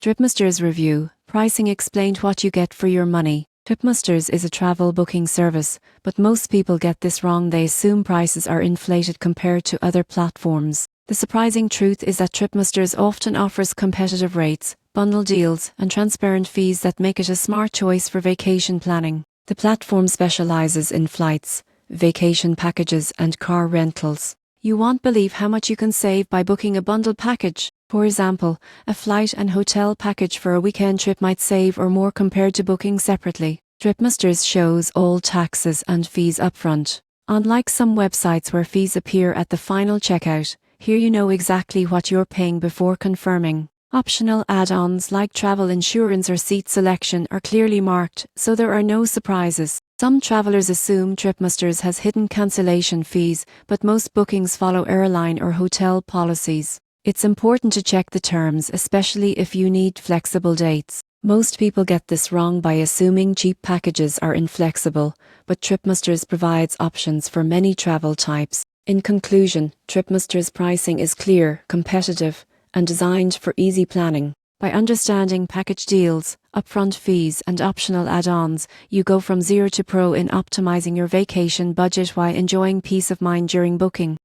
TripMasters Review, pricing explained what you get for your money. TripMasters is a travel booking service, but most people get this wrong. They assume prices are inflated compared to other platforms. The surprising truth is that TripMasters often offers competitive rates, bundle deals, and transparent fees that make it a smart choice for vacation planning. The platform specializes in flights, vacation packages, and car rentals. You won't believe how much you can save by booking a bundled package. For example, a flight and hotel package for a weekend trip might save or more compared to booking separately. TripMasters shows all taxes and fees upfront. Unlike some websites where fees appear at the final checkout, here you know exactly what you're paying before confirming. Optional add-ons like travel insurance or seat selection are clearly marked, so there are no surprises. Some travelers assume TripMasters has hidden cancellation fees, but most bookings follow airline or hotel policies. It's important to check the terms, especially if you need flexible dates. Most people get this wrong by assuming cheap packages are inflexible, but TripMasters provides options for many travel types. In conclusion, TripMasters pricing is clear, competitive, and designed for easy planning. By understanding package deals, upfront fees, and optional add-ons, you go from zero to pro in optimizing your vacation budget while enjoying peace of mind during booking.